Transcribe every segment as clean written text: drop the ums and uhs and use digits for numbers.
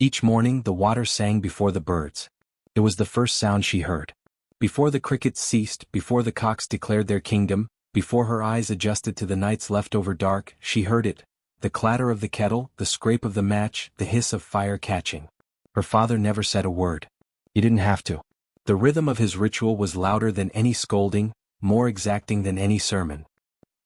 Each morning the water sang before the birds. It was the first sound she heard. Before the crickets ceased, before the cocks declared their kingdom, before her eyes adjusted to the night's leftover dark, she heard it. The clatter of the kettle, the scrape of the match, the hiss of fire catching. Her father never said a word. He didn't have to. The rhythm of his ritual was louder than any scolding, more exacting than any sermon.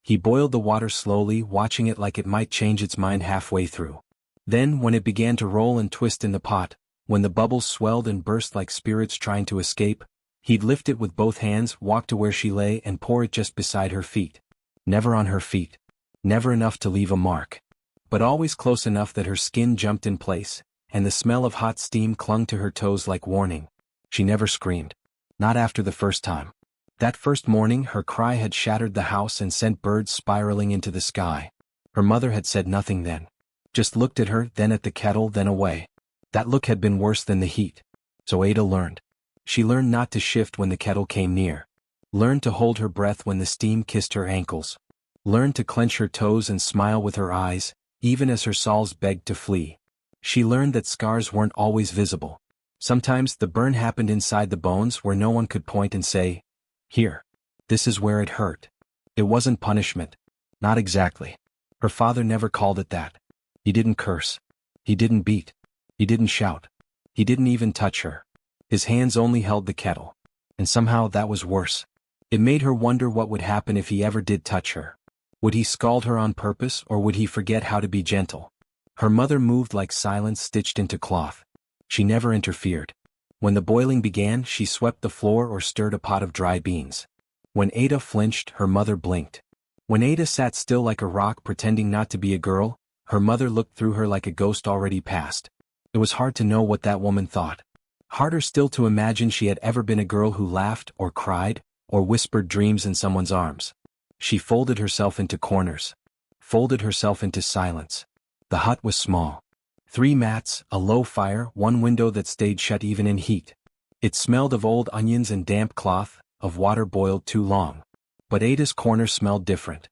He boiled the water slowly, watching it like it might change its mind halfway through. Then, when it began to roll and twist in the pot, when the bubbles swelled and burst like spirits trying to escape, he'd lift it with both hands, walk to where she lay and pour it just beside her feet. Never on her feet. Never enough to leave a mark. But always close enough that her skin jumped in place, and the smell of hot steam clung to her toes like warning. She never screamed. Not after the first time. That first morning her cry had shattered the house and sent birds spiraling into the sky. Her mother had said nothing then. Just looked at her, then at the kettle, then away. That look had been worse than the heat. So Ada learned. She learned not to shift when the kettle came near. Learned to hold her breath when the steam kissed her ankles. Learned to clench her toes and smile with her eyes, even as her soles begged to flee. She learned that scars weren't always visible. Sometimes the burn happened inside the bones where no one could point and say, "Here. This is where it hurt." It wasn't punishment. Not exactly. Her father never called it that. He didn't curse. He didn't beat. He didn't shout. He didn't even touch her. His hands only held the kettle. And somehow that was worse. It made her wonder what would happen if he ever did touch her. Would he scald her on purpose, or would he forget how to be gentle? Her mother moved like silence stitched into cloth. She never interfered. When the boiling began, she swept the floor or stirred a pot of dry beans. When Ada flinched, her mother blinked. When Ada sat still like a rock pretending not to be a girl, her mother looked through her like a ghost already passed. It was hard to know what that woman thought. Harder still to imagine she had ever been a girl who laughed, or cried, or whispered dreams in someone's arms. She folded herself into corners. Folded herself into silence. The hut was small. 3 mats, a low fire, one window that stayed shut even in heat. It smelled of old onions and damp cloth, of water boiled too long. But Ada's corner smelled different.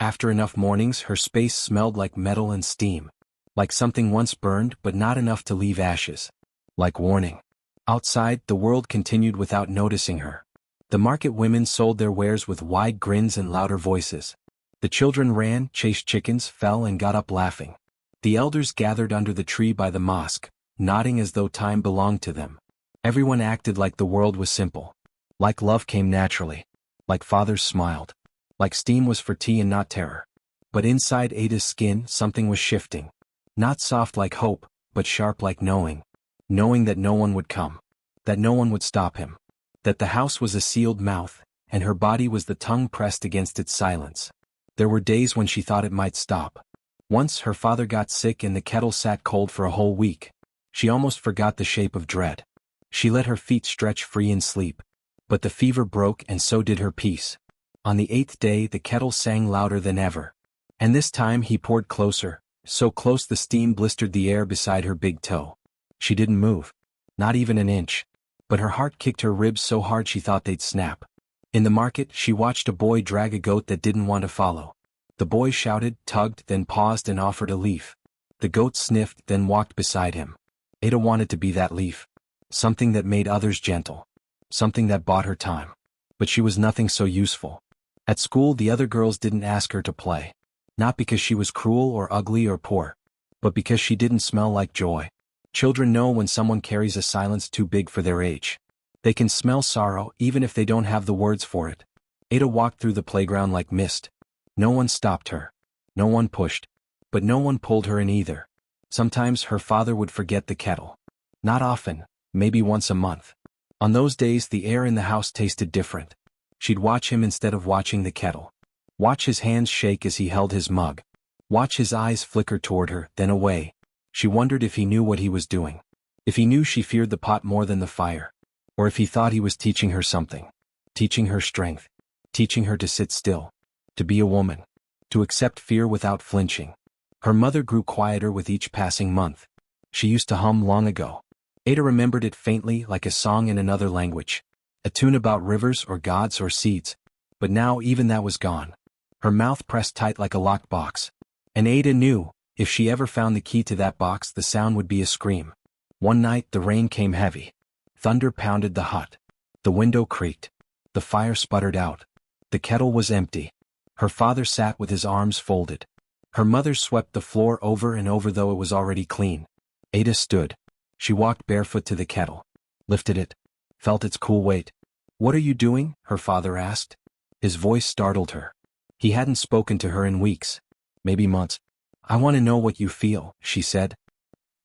After enough mornings her space smelled like metal and steam. Like something once burned but not enough to leave ashes. Like warning. Outside, the world continued without noticing her. The market women sold their wares with wide grins and louder voices. The children ran, chased chickens, fell and got up laughing. The elders gathered under the tree by the mosque, nodding as though time belonged to them. Everyone acted like the world was simple. Like love came naturally. Like fathers smiled. Like steam was for tea and not terror. But inside Ada's skin something was shifting. Not soft like hope, but sharp like knowing. Knowing that no one would come. That no one would stop him. That the house was a sealed mouth, and her body was the tongue pressed against its silence. There were days when she thought it might stop. Once her father got sick and the kettle sat cold for a whole week. She almost forgot the shape of dread. She let her feet stretch free in sleep. But the fever broke and so did her peace. On the 8th day the kettle sang louder than ever. And this time he poured closer, so close the steam blistered the air beside her big toe. She didn't move. Not even an inch. But her heart kicked her ribs so hard she thought they'd snap. In the market she watched a boy drag a goat that didn't want to follow. The boy shouted, tugged, then paused and offered a leaf. The goat sniffed, then walked beside him. Ada wanted to be that leaf. Something that made others gentle. Something that bought her time. But she was nothing so useful. At school the other girls didn't ask her to play. Not because she was cruel or ugly or poor. But because she didn't smell like joy. Children know when someone carries a silence too big for their age. They can smell sorrow even if they don't have the words for it. Ada walked through the playground like mist. No one stopped her. No one pushed. But no one pulled her in either. Sometimes her father would forget the kettle. Not often, maybe once a month. On those days the air in the house tasted different. She'd watch him instead of watching the kettle. Watch his hands shake as he held his mug. Watch his eyes flicker toward her, then away. She wondered if he knew what he was doing. If he knew she feared the pot more than the fire. Or if he thought he was teaching her something. Teaching her strength. Teaching her to sit still. To be a woman. To accept fear without flinching. Her mother grew quieter with each passing month. She used to hum long ago. Ada remembered it faintly like a song in another language. A tune about rivers or gods or seeds. But now even that was gone. Her mouth pressed tight like a locked box. And Ada knew, if she ever found the key to that box the sound would be a scream. One night the rain came heavy. Thunder pounded the hut. The window creaked. The fire sputtered out. The kettle was empty. Her father sat with his arms folded. Her mother swept the floor over and over though it was already clean. Ada stood. She walked barefoot to the kettle. Lifted it. Felt its cool weight. "What are you doing?" her father asked. His voice startled her. He hadn't spoken to her in weeks. Maybe months. "I want to know what you feel," she said.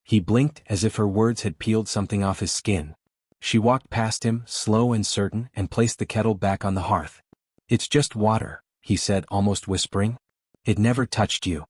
He blinked as if her words had peeled something off his skin. She walked past him, slow and certain, and placed the kettle back on the hearth. "It's just water," he said, almost whispering. "It never touched you."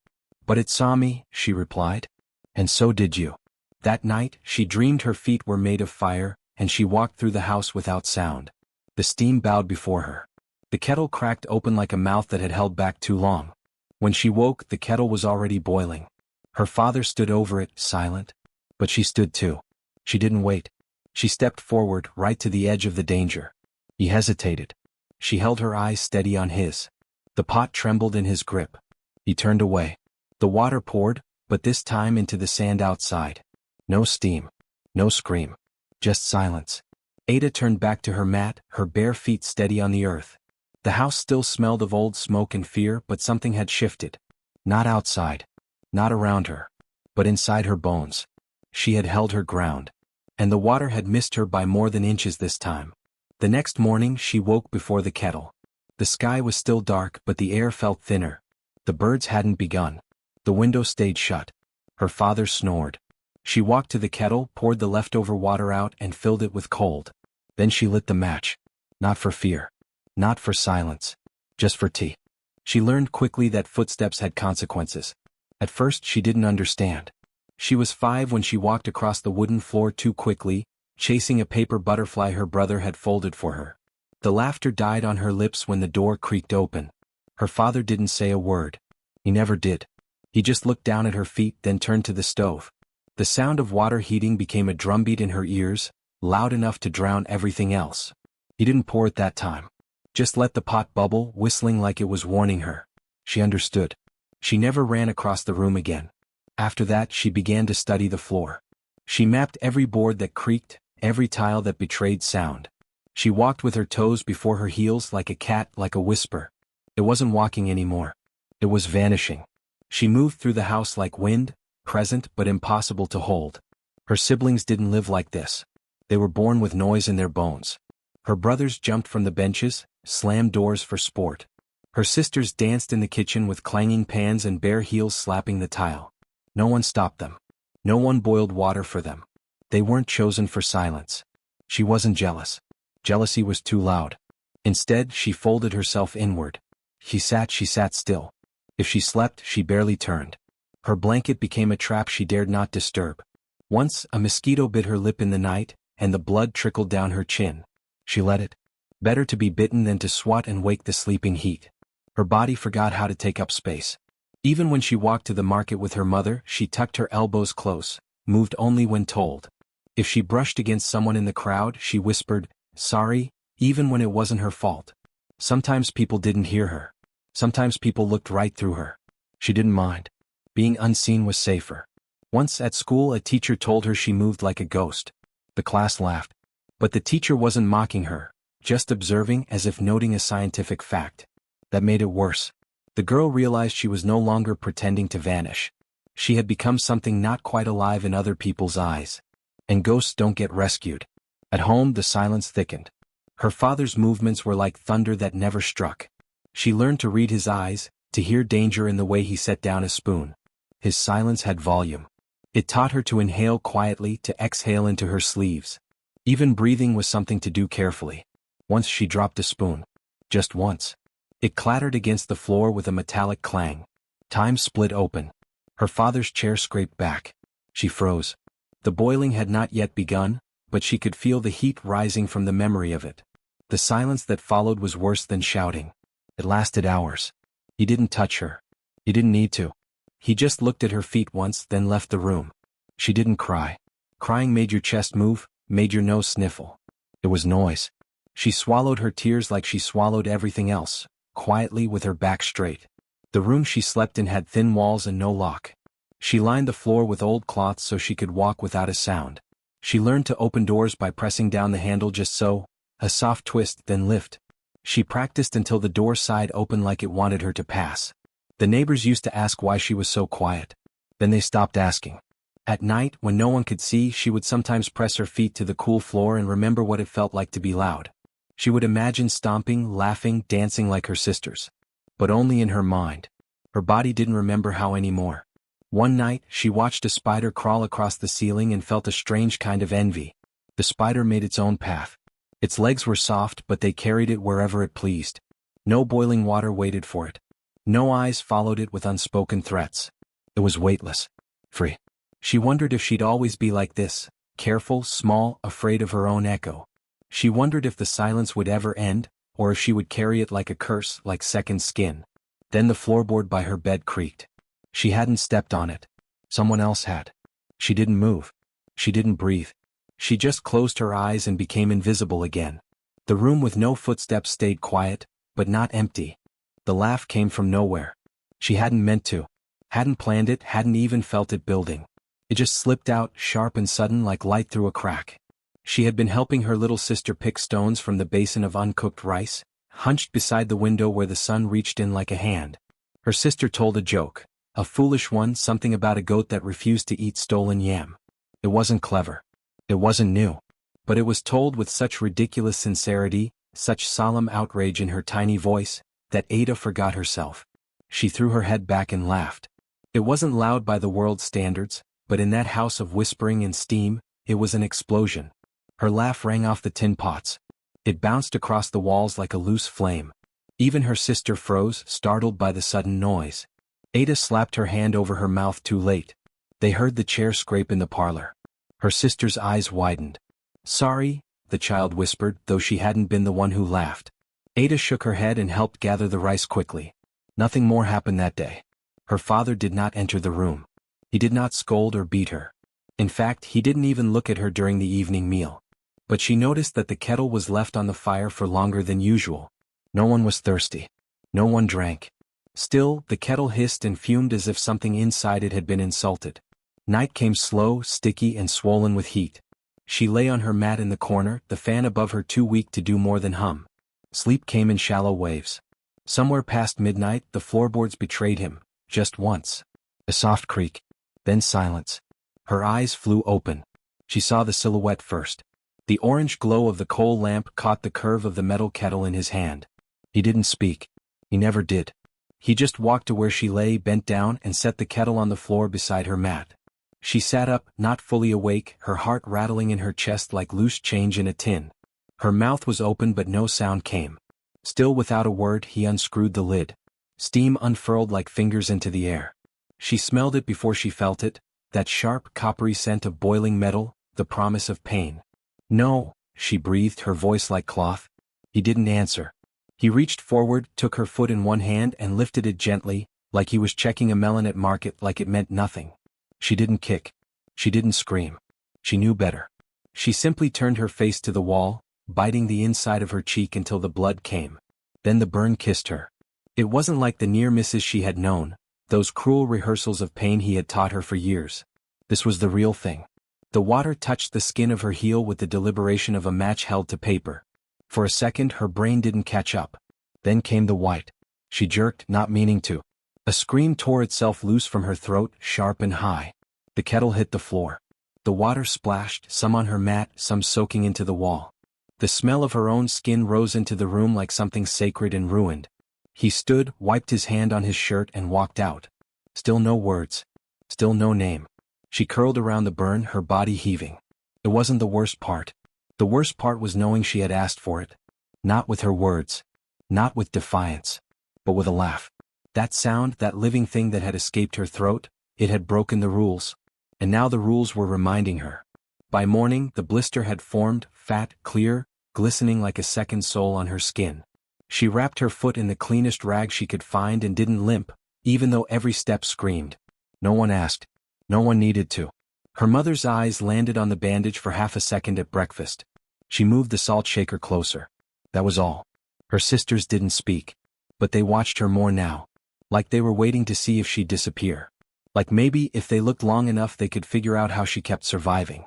"But it saw me," she replied. "And so did you." That night, she dreamed her feet were made of fire, and she walked through the house without sound. The steam bowed before her. The kettle cracked open like a mouth that had held back too long. When she woke, the kettle was already boiling. Her father stood over it, silent. But she stood too. She didn't wait. She stepped forward, right to the edge of the danger. He hesitated. She held her eyes steady on his. The pot trembled in his grip. He turned away. The water poured, but this time into the sand outside. No steam. No scream. Just silence. Ada turned back to her mat, her bare feet steady on the earth. The house still smelled of old smoke and fear, but something had shifted. Not outside. Not around her. But inside her bones. She had held her ground. And the water had missed her by more than inches this time. The next morning she woke before the kettle. The sky was still dark, but the air felt thinner. The birds hadn't begun. The window stayed shut. Her father snored. She walked to the kettle, poured the leftover water out, and filled it with cold. Then she lit the match. Not for fear. Not for silence. Just for tea. She learned quickly that footsteps had consequences. At first she didn't understand. She was 5 when she walked across the wooden floor too quickly, chasing a paper butterfly her brother had folded for her. The laughter died on her lips when the door creaked open. Her father didn't say a word. He never did. He just looked down at her feet, then turned to the stove. The sound of water heating became a drumbeat in her ears, loud enough to drown everything else. He didn't pour it that time. Just let the pot bubble, whistling like it was warning her. She understood. She never ran across the room again. After that she began to study the floor. She mapped every board that creaked, every tile that betrayed sound. She walked with her toes before her heels like a cat, like a whisper. It wasn't walking anymore. It was vanishing. She moved through the house like wind, present but impossible to hold. Her siblings didn't live like this. They were born with noise in their bones. Her brothers jumped from the benches, slammed doors for sport. Her sisters danced in the kitchen with clanging pans and bare heels slapping the tile. No one stopped them. No one boiled water for them. They weren't chosen for silence. She wasn't jealous. Jealousy was too loud. Instead, she folded herself inward. She sat still. If she slept, she barely turned. Her blanket became a trap she dared not disturb. Once, a mosquito bit her lip in the night, and the blood trickled down her chin. She let it. Better to be bitten than to swat and wake the sleeping heat. Her body forgot how to take up space. Even when she walked to the market with her mother, she tucked her elbows close, moved only when told. If she brushed against someone in the crowd, she whispered, "Sorry," even when it wasn't her fault. Sometimes people didn't hear her. Sometimes people looked right through her. She didn't mind. Being unseen was safer. Once at school, a teacher told her she moved like a ghost. The class laughed. But the teacher wasn't mocking her, just observing, as if noting a scientific fact. That made it worse. The girl realized she was no longer pretending to vanish. She had become something not quite alive in other people's eyes. And ghosts don't get rescued. At home, the silence thickened. Her father's movements were like thunder that never struck. She learned to read his eyes, to hear danger in the way he set down a spoon. His silence had volume. It taught her to inhale quietly, to exhale into her sleeves. Even breathing was something to do carefully. Once she dropped the spoon. Just once. It clattered against the floor with a metallic clang. Time split open. Her father's chair scraped back. She froze. The boiling had not yet begun, but she could feel the heat rising from the memory of it. The silence that followed was worse than shouting. It lasted hours. He didn't touch her. He didn't need to. He just looked at her feet once, then left the room. She didn't cry. Crying made your chest move, made your nose sniffle. It was noise. She swallowed her tears like she swallowed everything else, quietly with her back straight. The room she slept in had thin walls and no lock. She lined the floor with old cloths so she could walk without a sound. She learned to open doors by pressing down the handle just so, a soft twist, then lift. She practiced until the door side opened like it wanted her to pass. The neighbors used to ask why she was so quiet. Then they stopped asking. At night, when no one could see, she would sometimes press her feet to the cool floor and remember what it felt like to be loud. She would imagine stomping, laughing, dancing like her sisters. But only in her mind. Her body didn't remember how anymore. One night, she watched a spider crawl across the ceiling and felt a strange kind of envy. The spider made its own path. Its legs were soft, but they carried it wherever it pleased. No boiling water waited for it. No eyes followed it with unspoken threats. It was weightless. Free. She wondered if she'd always be like this, careful, small, afraid of her own echo. She wondered if the silence would ever end, or if she would carry it like a curse, like second skin. Then the floorboard by her bed creaked. She hadn't stepped on it. Someone else had. She didn't move. She didn't breathe. She just closed her eyes and became invisible again. The room with no footsteps stayed quiet, but not empty. The laugh came from nowhere. She hadn't meant to. Hadn't planned it, hadn't even felt it building. It just slipped out, sharp and sudden like light through a crack. She had been helping her little sister pick stones from the basin of uncooked rice, hunched beside the window where the sun reached in like a hand. Her sister told a joke, a foolish one, something about a goat that refused to eat stolen yam. It wasn't clever. It wasn't new. But it was told with such ridiculous sincerity, such solemn outrage in her tiny voice, that Ada forgot herself. She threw her head back and laughed. It wasn't loud by the world's standards, but in that house of whispering and steam, it was an explosion. Her laugh rang off the tin pots. It bounced across the walls like a loose flame. Even her sister froze, startled by the sudden noise. Ada slapped her hand over her mouth too late. They heard the chair scrape in the parlor. Her sister's eyes widened. "Sorry," the child whispered, though she hadn't been the one who laughed. Ada shook her head and helped gather the rice quickly. Nothing more happened that day. Her father did not enter the room. He did not scold or beat her. In fact, he didn't even look at her during the evening meal. But she noticed that the kettle was left on the fire for longer than usual. No one was thirsty. No one drank. Still, the kettle hissed and fumed as if something inside it had been insulted. Night came slow, sticky, and swollen with heat. She lay on her mat in the corner, the fan above her too weak to do more than hum. Sleep came in shallow waves. Somewhere past midnight, the floorboards betrayed him, just once. A soft creak. Then silence. Her eyes flew open. She saw the silhouette first. The orange glow of the coal lamp caught the curve of the metal kettle in his hand. He didn't speak. He never did. He just walked to where she lay, bent down, and set the kettle on the floor beside her mat. She sat up, not fully awake, her heart rattling in her chest like loose change in a tin. Her mouth was open but no sound came. Still without a word, he unscrewed the lid. Steam unfurled like fingers into the air. She smelled it before she felt it, that sharp, coppery scent of boiling metal, the promise of pain. "No," she breathed, her voice like cloth. He didn't answer. He reached forward, took her foot in one hand and lifted it gently, like he was checking a melon at market, like it meant nothing. She didn't kick. She didn't scream. She knew better. She simply turned her face to the wall, biting the inside of her cheek until the blood came. Then the burn kissed her. It wasn't like the near misses she had known, those cruel rehearsals of pain he had taught her for years. This was the real thing. The water touched the skin of her heel with the deliberation of a match held to paper. For a second her brain didn't catch up. Then came the white. She jerked, not meaning to. A scream tore itself loose from her throat, sharp and high. The kettle hit the floor. The water splashed, some on her mat, some soaking into the wall. The smell of her own skin rose into the room like something sacred and ruined. He stood, wiped his hand on his shirt and walked out. Still no words. Still no name. She curled around the burn, her body heaving. It wasn't the worst part. The worst part was knowing she had asked for it. Not with her words. Not with defiance. But with a laugh. That sound, that living thing that had escaped her throat, it had broken the rules. And now the rules were reminding her. By morning, the blister had formed, fat, clear, glistening like a second soul on her skin. She wrapped her foot in the cleanest rag she could find and didn't limp, even though every step screamed. No one asked. No one needed to. Her mother's eyes landed on the bandage for half a second at breakfast. She moved the salt shaker closer. That was all. Her sisters didn't speak. But they watched her more now. Like they were waiting to see if she'd disappear. Like maybe if they looked long enough they could figure out how she kept surviving.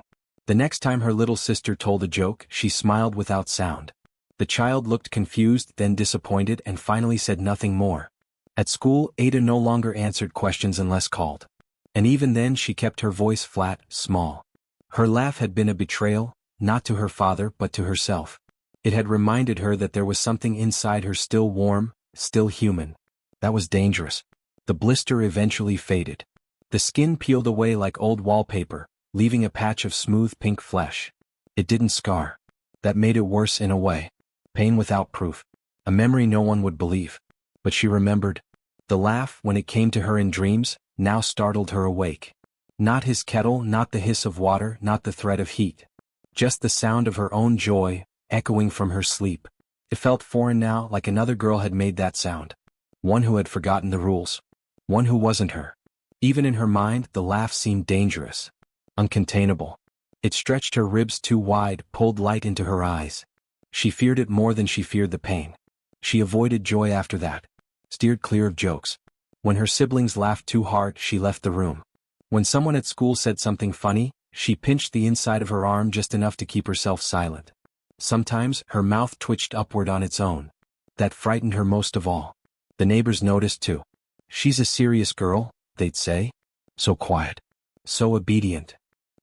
The next time her little sister told a joke, she smiled without sound. The child looked confused, then disappointed, and finally said nothing more. At school, Ada no longer answered questions unless called. And even then she kept her voice flat, small. Her laugh had been a betrayal, not to her father but to herself. It had reminded her that there was something inside her still warm, still human. That was dangerous. The blister eventually faded. The skin peeled away like old wallpaper, leaving a patch of smooth pink flesh. It didn't scar. That made it worse in a way. Pain without proof. A memory no one would believe. But she remembered. The laugh, when it came to her in dreams, now startled her awake. Not his kettle, not the hiss of water, not the threat of heat. Just the sound of her own joy, echoing from her sleep. It felt foreign now, like another girl had made that sound. One who had forgotten the rules. One who wasn't her. Even in her mind, the laugh seemed dangerous. Uncontainable. It stretched her ribs too wide, pulled light into her eyes. She feared it more than she feared the pain. She avoided joy after that. Steered clear of jokes. When her siblings laughed too hard, she left the room. When someone at school said something funny, she pinched the inside of her arm just enough to keep herself silent. Sometimes, her mouth twitched upward on its own. That frightened her most of all. The neighbors noticed too. "She's a serious girl," they'd say. "So quiet. So obedient.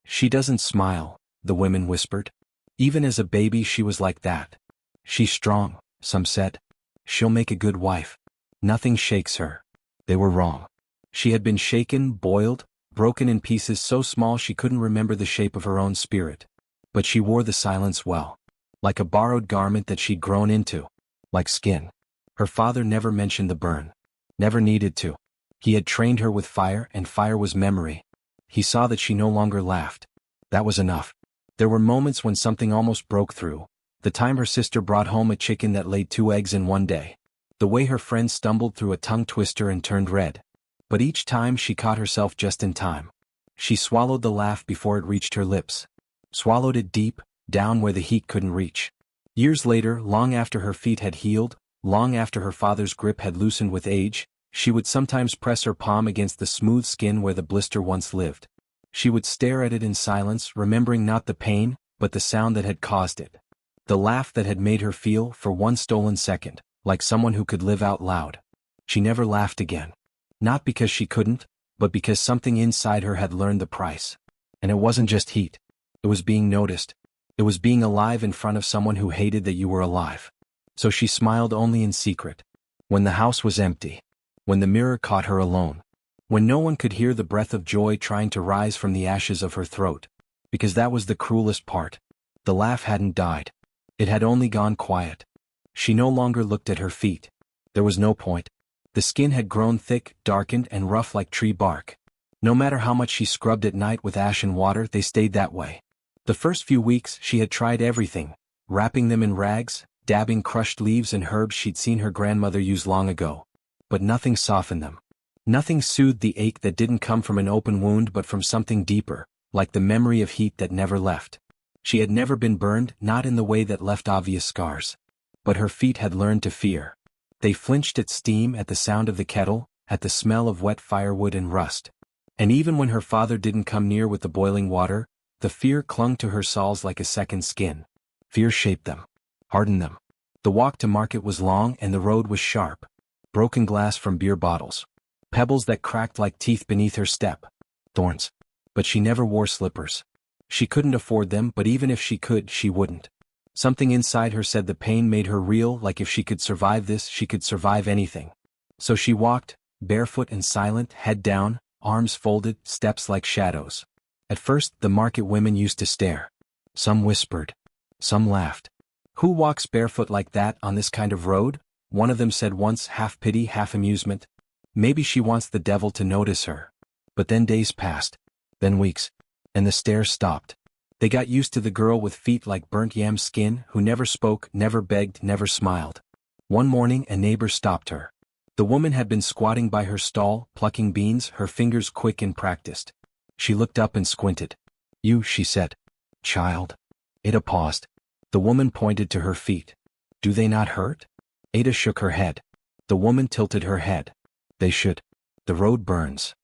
She doesn't smile," the women whispered. "Even as a baby she was like that. She's strong," some said. "She'll make a good wife. Nothing shakes her." They were wrong. She had been shaken, boiled, broken in pieces so small she couldn't remember the shape of her own spirit. But she wore the silence well. Like a borrowed garment that she'd grown into. Like skin. Her father never mentioned the burn. Never needed to. He had trained her with fire, and fire was memory. He saw that she no longer laughed. That was enough. There were moments when something almost broke through. The time her sister brought home a chicken that laid 2 eggs in one day. The way her friend stumbled through a tongue twister and turned red. But each time she caught herself just in time. She swallowed the laugh before it reached her lips. Swallowed it deep, down where the heat couldn't reach. Years later, long after her feet had healed, long after her father's grip had loosened with age, she would sometimes press her palm against the smooth skin where the blister once lived. She would stare at it in silence, remembering not the pain, but the sound that had caused it. The laugh that had made her feel, for one stolen second, like someone who could live out loud. She never laughed again. Not because she couldn't, but because something inside her had learned the price. And it wasn't just heat. It was being noticed. It was being alive in front of someone who hated that you were alive. So she smiled only in secret. When the house was empty. When the mirror caught her alone. When no one could hear the breath of joy trying to rise from the ashes of her throat. Because that was the cruelest part. The laugh hadn't died. It had only gone quiet. She no longer looked at her feet. There was no point. The skin had grown thick, darkened, and rough like tree bark. No matter how much she scrubbed at night with ash and water, they stayed that way. The first few weeks, she had tried everything, wrapping them in rags, dabbing crushed leaves and herbs she'd seen her grandmother use long ago. But nothing softened them. Nothing soothed the ache that didn't come from an open wound but from something deeper, like the memory of heat that never left. She had never been burned, not in the way that left obvious scars. But her feet had learned to fear. They flinched at steam, at the sound of the kettle, at the smell of wet firewood and rust. And even when her father didn't come near with the boiling water, the fear clung to her soles like a second skin. Fear shaped them. Hardened them. The walk to market was long and the road was sharp. Broken glass from beer bottles. Pebbles that cracked like teeth beneath her step. Thorns. But she never wore slippers. She couldn't afford them, but even if she could, she wouldn't. Something inside her said the pain made her real, like if she could survive this, she could survive anything. So she walked, barefoot and silent, head down, arms folded, steps like shadows. At first, the market women used to stare. Some whispered. Some laughed. "Who walks barefoot like that on this kind of road?" One of them said once, half pity, half amusement. "Maybe she wants the devil to notice her." But then days passed. Then weeks. And the stares stopped. They got used to the girl with feet like burnt yam skin, who never spoke, never begged, never smiled. One morning a neighbor stopped her. The woman had been squatting by her stall, plucking beans, her fingers quick and practiced. She looked up and squinted. "You," she said. "Child." Ada paused. The woman pointed to her feet. "Do they not hurt?" Ada shook her head. The woman tilted her head. "They should. The road burns."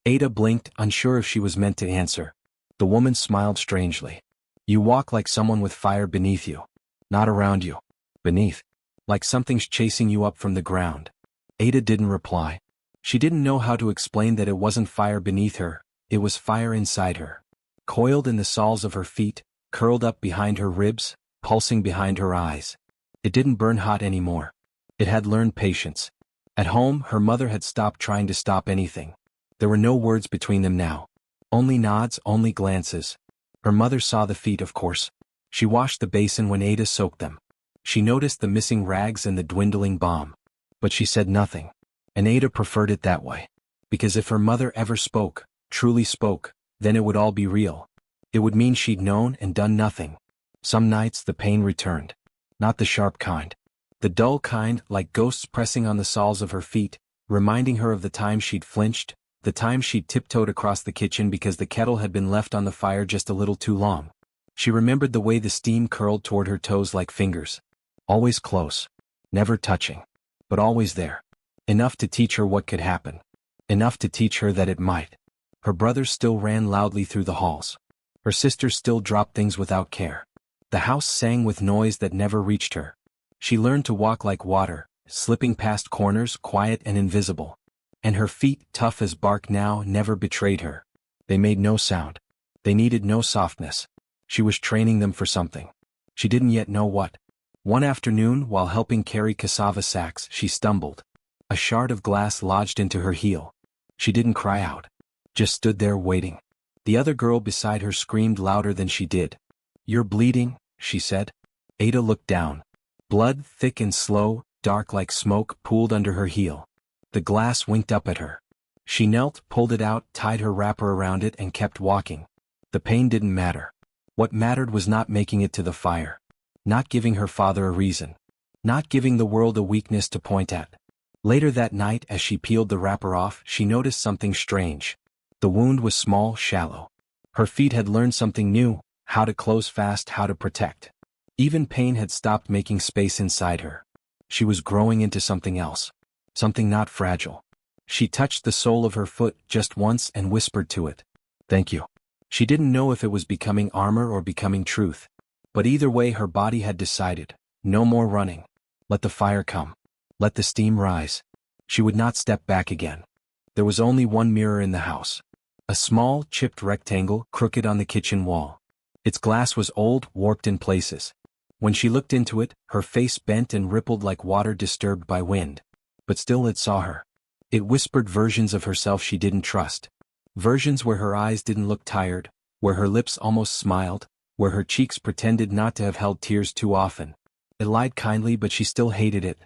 Ada blinked, unsure if she was meant to answer. The woman smiled strangely. You walk like someone with fire beneath you. Not around you. Beneath. Like something's chasing you up from the ground. Ada didn't reply. She didn't know how to explain that it wasn't fire beneath her, it was fire inside her. Coiled in the soles of her feet, curled up behind her ribs, pulsing behind her eyes. It didn't burn hot anymore. It had learned patience. At home, her mother had stopped trying to stop anything. There were no words between them now. Only nods, only glances. Her mother saw the feet, of course. She washed the basin when Ada soaked them. She noticed the missing rags and the dwindling balm. But she said nothing. And Ada preferred it that way. Because if her mother ever spoke, truly spoke, then it would all be real. It would mean she'd known and done nothing. Some nights the pain returned. Not the sharp kind. The dull kind, like ghosts pressing on the soles of her feet, reminding her of the time she'd flinched, the time she'd tiptoed across the kitchen because the kettle had been left on the fire just a little too long. She remembered the way the steam curled toward her toes like fingers. Always close. Never touching. But always there. Enough to teach her what could happen. Enough to teach her that it might. Her brothers still ran loudly through the halls. Her sisters still dropped things without care. The house sang with noise that never reached her. She learned to walk like water, slipping past corners, quiet and invisible. And her feet, tough as bark now, never betrayed her. They made no sound. They needed no softness. She was training them for something. She didn't yet know what. One afternoon, while helping carry cassava sacks, she stumbled. A shard of glass lodged into her heel. She didn't cry out. Just stood there waiting. The other girl beside her screamed louder than she did. "You're bleeding," she said. Ada looked down. Blood, thick and slow, dark like smoke, pooled under her heel. The glass winked up at her. She knelt, pulled it out, tied her wrapper around it and kept walking. The pain didn't matter. What mattered was not making it to the fire. Not giving her father a reason. Not giving the world a weakness to point at. Later that night, as she peeled the wrapper off, she noticed something strange. The wound was small, shallow. Her feet had learned something new, how to close fast, how to protect. Even pain had stopped making space inside her. She was growing into something else. Something not fragile. She touched the sole of her foot just once and whispered to it, "Thank you." She didn't know if it was becoming armor or becoming truth. But either way her body had decided, no more running. Let the fire come. Let the steam rise. She would not step back again. There was only one mirror in the house. A small, chipped rectangle, crooked on the kitchen wall. Its glass was old, warped in places. When she looked into it, her face bent and rippled like water disturbed by wind. But still it saw her. It whispered versions of herself she didn't trust. Versions where her eyes didn't look tired, where her lips almost smiled, where her cheeks pretended not to have held tears too often. It lied kindly, but she still hated it.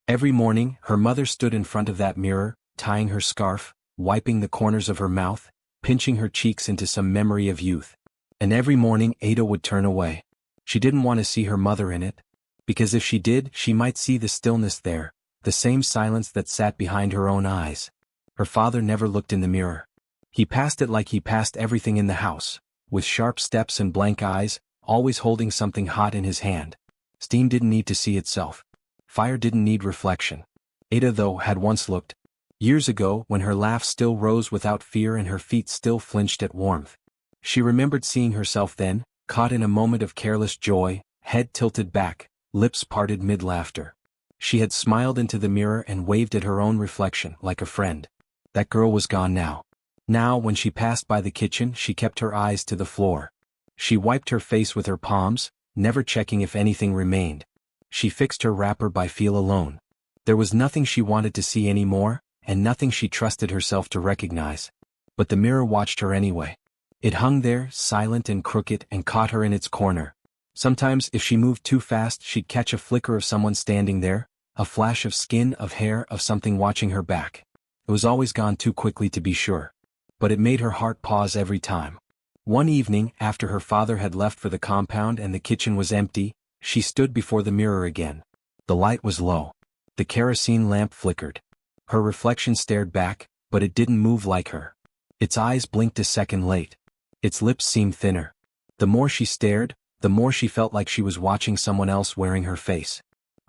Every morning, her mother stood in front of that mirror, tying her scarf, wiping the corners of her mouth, pinching her cheeks into some memory of youth. And every morning Ada would turn away. She didn't want to see her mother in it. Because if she did, she might see the stillness there, the same silence that sat behind her own eyes. Her father never looked in the mirror. He passed it like he passed everything in the house, with sharp steps and blank eyes, always holding something hot in his hand. Steam didn't need to see itself. Fire didn't need reflection. Ada, though, had once looked. Years ago, when her laugh still rose without fear and her feet still flinched at warmth. She remembered seeing herself then, caught in a moment of careless joy, head tilted back, lips parted mid-laughter. She had smiled into the mirror and waved at her own reflection like a friend. That girl was gone now. Now, when she passed by the kitchen, she kept her eyes to the floor. She wiped her face with her palms, never checking if anything remained. She fixed her wrapper by feel alone. There was nothing she wanted to see anymore, and nothing she trusted herself to recognize. But the mirror watched her anyway. It hung there, silent and crooked, and caught her in its corner. Sometimes, if she moved too fast, she'd catch a flicker of someone standing there, a flash of skin, of hair, of something watching her back. It was always gone too quickly to be sure. But it made her heart pause every time. One evening, after her father had left for the compound and the kitchen was empty, she stood before the mirror again. The light was low. The kerosene lamp flickered. Her reflection stared back, but it didn't move like her. Its eyes blinked a second late. Its lips seemed thinner. The more she stared, the more she felt like she was watching someone else wearing her face.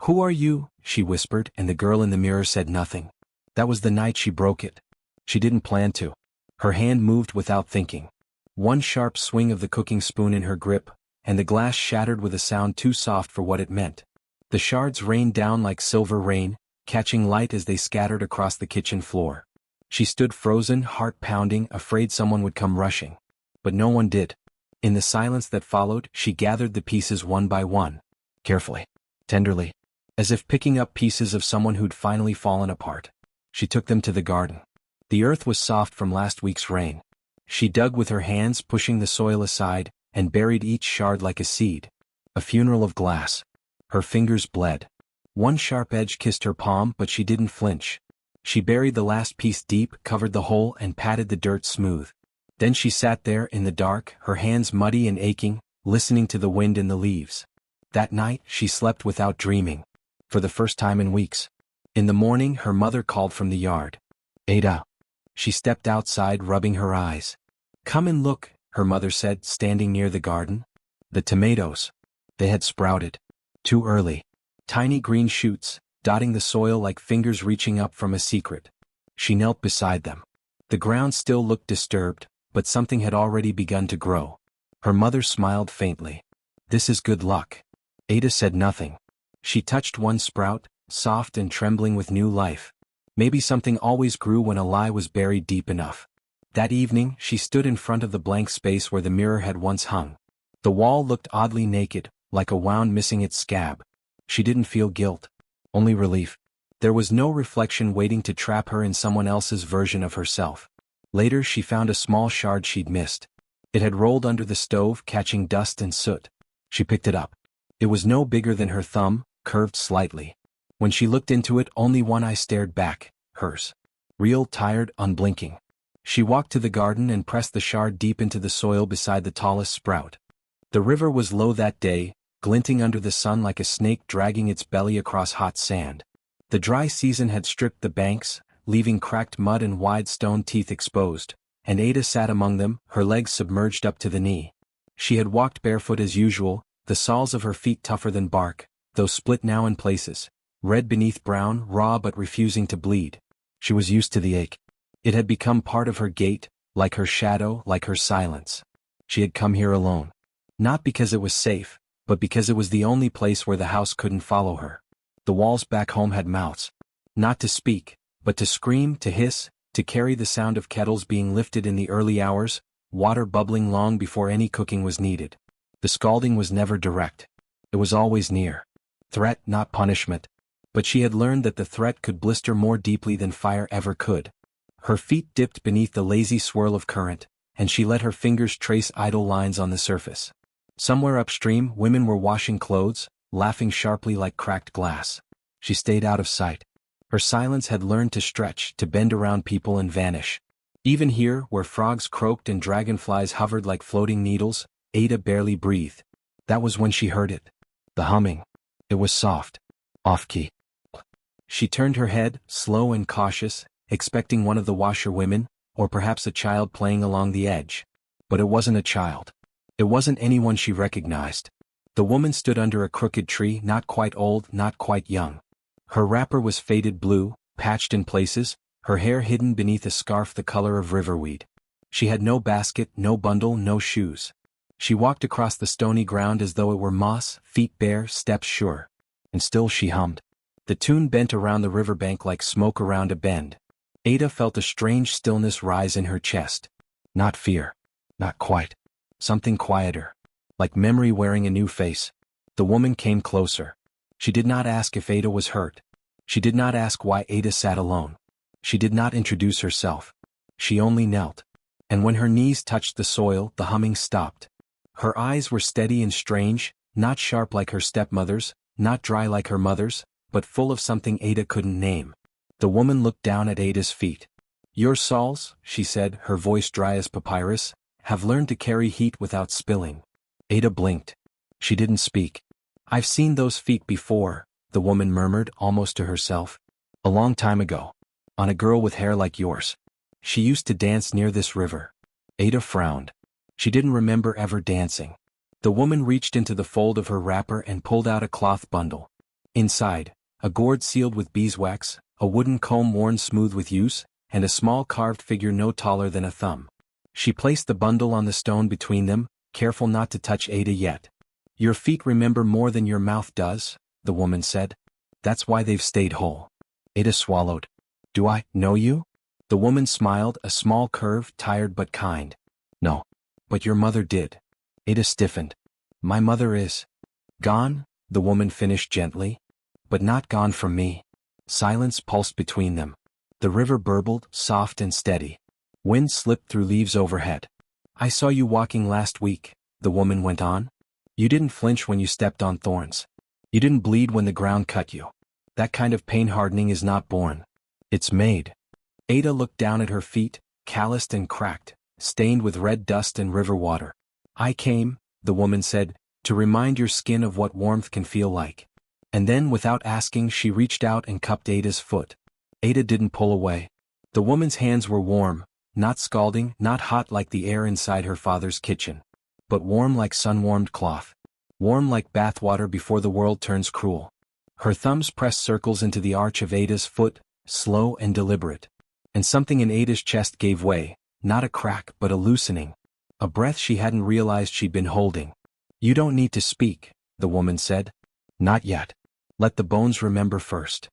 "Who are you?" she whispered, and the girl in the mirror said nothing. That was the night she broke it. She didn't plan to. Her hand moved without thinking. One sharp swing of the cooking spoon in her grip, and the glass shattered with a sound too soft for what it meant. The shards rained down like silver rain, catching light as they scattered across the kitchen floor. She stood frozen, heart pounding, afraid someone would come rushing. But no one did. In the silence that followed, she gathered the pieces one by one. Carefully. Tenderly. As if picking up pieces of someone who'd finally fallen apart. She took them to the garden. The earth was soft from last week's rain. She dug with her hands, pushing the soil aside, and buried each shard like a seed. A funeral of glass. Her fingers bled. One sharp edge kissed her palm, but she didn't flinch. She buried the last piece deep, covered the hole, and patted the dirt smooth. Then she sat there in the dark, her hands muddy and aching, listening to the wind in the leaves. That night, she slept without dreaming. For the first time in weeks. In the morning, her mother called from the yard. Ada. She stepped outside, rubbing her eyes. Come and look, her mother said, standing near the garden. The tomatoes. They had sprouted. Too early. Tiny green shoots, dotting the soil like fingers reaching up from a secret. She knelt beside them. The ground still looked disturbed, but something had already begun to grow. Her mother smiled faintly. This is good luck. Ada said nothing. She touched one sprout, soft and trembling with new life. Maybe something always grew when a lie was buried deep enough. That evening, she stood in front of the blank space where the mirror had once hung. The wall looked oddly naked, like a wound missing its scab. She didn't feel guilt. Only relief. There was no reflection waiting to trap her in someone else's version of herself. Later she found a small shard she'd missed. It had rolled under the stove, catching dust and soot. She picked it up. It was no bigger than her thumb, curved slightly. When she looked into it, only one eye stared back, hers. Real, tired, unblinking. She walked to the garden and pressed the shard deep into the soil beside the tallest sprout. The river was low that day, glinting under the sun like a snake dragging its belly across hot sand. The dry season had stripped the banks, leaving cracked mud and wide stone teeth exposed, and Ada sat among them, her legs submerged up to the knee. She had walked barefoot as usual, the soles of her feet tougher than bark, though split now in places, red beneath brown, raw but refusing to bleed. She was used to the ache. It had become part of her gait, like her shadow, like her silence. She had come here alone. Not because it was safe, but because it was the only place where the house couldn't follow her. The walls back home had mouths. Not to speak, but to scream, to hiss, to carry the sound of kettles being lifted in the early hours, water bubbling long before any cooking was needed. The scalding was never direct. It was always near. Threat, not punishment. But she had learned that the threat could blister more deeply than fire ever could. Her feet dipped beneath the lazy swirl of current, and she let her fingers trace idle lines on the surface. Somewhere upstream, women were washing clothes, laughing sharply like cracked glass. She stayed out of sight. Her silence had learned to stretch, to bend around people and vanish. Even here, where frogs croaked and dragonflies hovered like floating needles, Ada barely breathed. That was when she heard it. The humming. It was soft. Off-key. She turned her head, slow and cautious, expecting one of the washerwomen, or perhaps a child playing along the edge. But it wasn't a child. It wasn't anyone she recognized. The woman stood under a crooked tree, not quite old, not quite young. Her wrapper was faded blue, patched in places, her hair hidden beneath a scarf the color of riverweed. She had no basket, no bundle, no shoes. She walked across the stony ground as though it were moss, feet bare, steps sure. And still she hummed. The tune bent around the riverbank like smoke around a bend. Ada felt a strange stillness rise in her chest. Not fear. Not quite. Something quieter. Like memory wearing a new face. The woman came closer. She did not ask if Ada was hurt. She did not ask why Ada sat alone. She did not introduce herself. She only knelt. And when her knees touched the soil, the humming stopped. Her eyes were steady and strange, not sharp like her stepmother's, not dry like her mother's, but full of something Ada couldn't name. The woman looked down at Ada's feet. Your soles, she said, her voice dry as papyrus, have learned to carry heat without spilling. Ada blinked. She didn't speak. I've seen those feet before, the woman murmured, almost to herself. A long time ago. On a girl with hair like yours. She used to dance near this river. Ada frowned. She didn't remember ever dancing. The woman reached into the fold of her wrapper and pulled out a cloth bundle. Inside, a gourd sealed with beeswax, a wooden comb worn smooth with use, and a small carved figure no taller than a thumb. She placed the bundle on the stone between them, careful not to touch Ada yet. Your feet remember more than your mouth does, the woman said. That's why they've stayed whole. Ada swallowed. Do I know you? The woman smiled, a small curve, tired but kind. No. But your mother did. Ada stiffened. My mother is gone, the woman finished gently. But not gone from me. Silence pulsed between them. The river burbled, soft and steady. Wind slipped through leaves overhead. I saw you walking last week, the woman went on. You didn't flinch when you stepped on thorns. You didn't bleed when the ground cut you. That kind of pain hardening is not born. It's made. Ada looked down at her feet, calloused and cracked, stained with red dust and river water. I came, the woman said, to remind your skin of what warmth can feel like. And then, without asking, she reached out and cupped Ada's foot. Ada didn't pull away. The woman's hands were warm, not scalding, not hot like the air inside her father's kitchen. But warm like sun-warmed cloth. Warm like bathwater before the world turns cruel. Her thumbs pressed circles into the arch of Ada's foot, slow and deliberate. And something in Ada's chest gave way, not a crack but a loosening. A breath she hadn't realized she'd been holding. You don't need to speak, the woman said. Not yet. Let the bones remember first.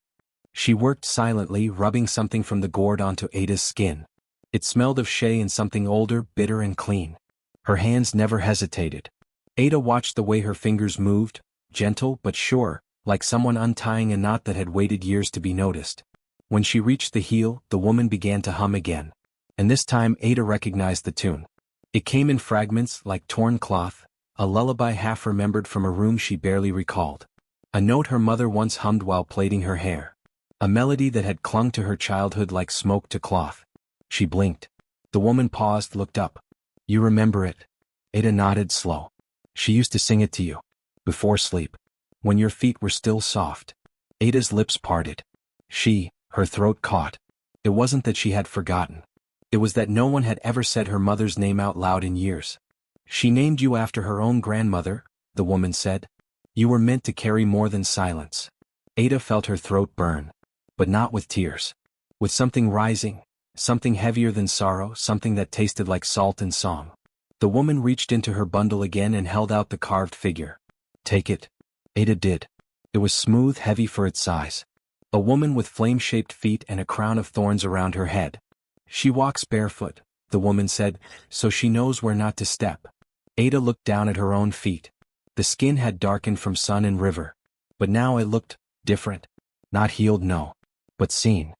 She worked silently, rubbing something from the gourd onto Ada's skin. It smelled of shea and something older, bitter and clean. Her hands never hesitated. Ada watched the way her fingers moved, gentle but sure, like someone untying a knot that had waited years to be noticed. When she reached the heel, the woman began to hum again. And this time Ada recognized the tune. It came in fragments like torn cloth, a lullaby half remembered from a room she barely recalled. A note her mother once hummed while plaiting her hair. A melody that had clung to her childhood like smoke to cloth. She blinked. The woman paused, looked up. You remember it? Ada nodded, slow. She used to sing it to you. Before sleep. When your feet were still soft. Ada's lips parted. Her throat caught. It wasn't that she had forgotten. It was that no one had ever said her mother's name out loud in years. She named you after her own grandmother, the woman said. You were meant to carry more than silence. Ada felt her throat burn. But not with tears. With something rising, something heavier than sorrow, something that tasted like salt and song. The woman reached into her bundle again and held out the carved figure. Take it. Ada did. It was smooth, heavy for its size. A woman with flame-shaped feet and a crown of thorns around her head. She walks barefoot, the woman said, so she knows where not to step. Ada looked down at her own feet. The skin had darkened from sun and river. But now it looked different. Not healed, no. But seen.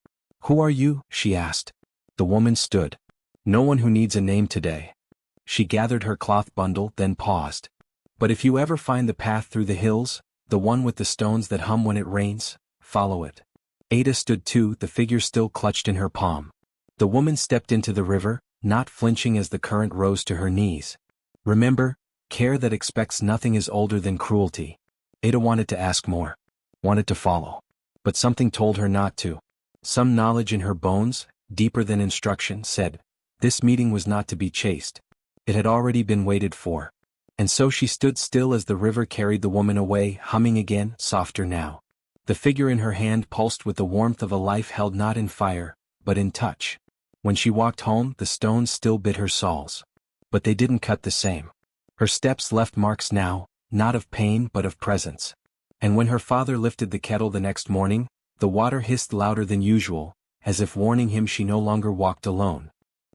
Who are you? She asked. The woman stood. No one who needs a name today. She gathered her cloth bundle, then paused. But if you ever find the path through the hills, the one with the stones that hum when it rains, follow it. Ada stood too, the figure still clutched in her palm. The woman stepped into the river, not flinching as the current rose to her knees. Remember, care that expects nothing is older than cruelty. Ada wanted to ask more. Wanted to follow. But something told her not to. Some knowledge in her bones, deeper than instruction, said, this meeting was not to be chased. It had already been waited for. And so she stood still as the river carried the woman away, humming again, softer now. The figure in her hand pulsed with the warmth of a life held not in fire, but in touch. When she walked home, the stones still bit her soles. But they didn't cut the same. Her steps left marks now, not of pain but of presence. And when her father lifted the kettle the next morning, the water hissed louder than usual, as if warning him she no longer walked alone.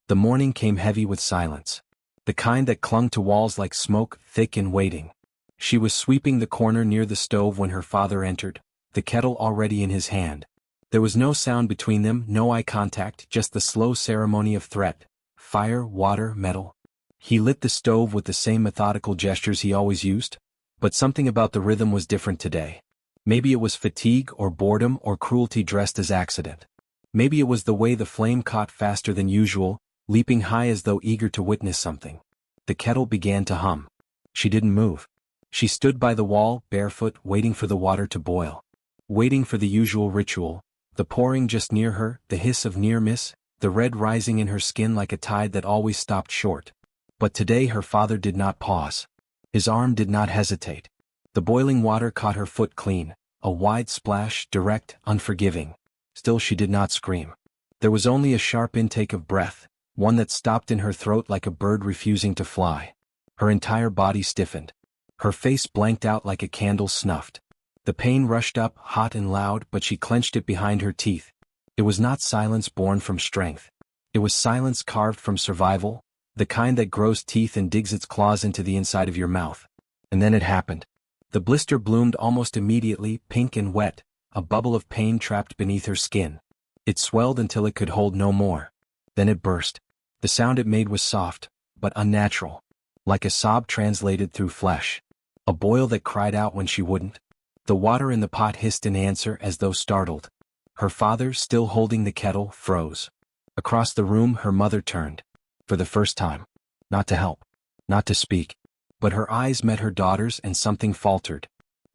The morning came heavy with silence. The kind that clung to walls like smoke, thick and waiting. She was sweeping the corner near the stove when her father entered, the kettle already in his hand. There was no sound between them, no eye contact, just the slow ceremony of threat. Fire, water, metal. He lit the stove with the same methodical gestures he always used, but something about the rhythm was different today. Maybe it was fatigue or boredom or cruelty dressed as accident. Maybe it was the way the flame caught faster than usual, leaping high as though eager to witness something. The kettle began to hum. She didn't move. She stood by the wall, barefoot, waiting for the water to boil. Waiting for the usual ritual, the pouring just near her, the hiss of near miss, the red rising in her skin like a tide that always stopped short. But today her father did not pause. His arm did not hesitate. The boiling water caught her foot clean, a wide splash, direct, unforgiving. Still she did not scream. There was only a sharp intake of breath, one that stopped in her throat like a bird refusing to fly. Her entire body stiffened. Her face blanked out like a candle snuffed. The pain rushed up, hot and loud, but she clenched it behind her teeth. It was not silence born from strength. It was silence carved from survival, the kind that grows teeth and digs its claws into the inside of your mouth. And then it happened. The blister bloomed almost immediately, pink and wet, a bubble of pain trapped beneath her skin. It swelled until it could hold no more. Then it burst. The sound it made was soft, but unnatural, like a sob translated through flesh. A boil that cried out when she wouldn't. The water in the pot hissed in answer as though startled. Her father, still holding the kettle, froze. Across the room her mother turned. For the first time. Not to help. Not to speak. But her eyes met her daughter's and something faltered.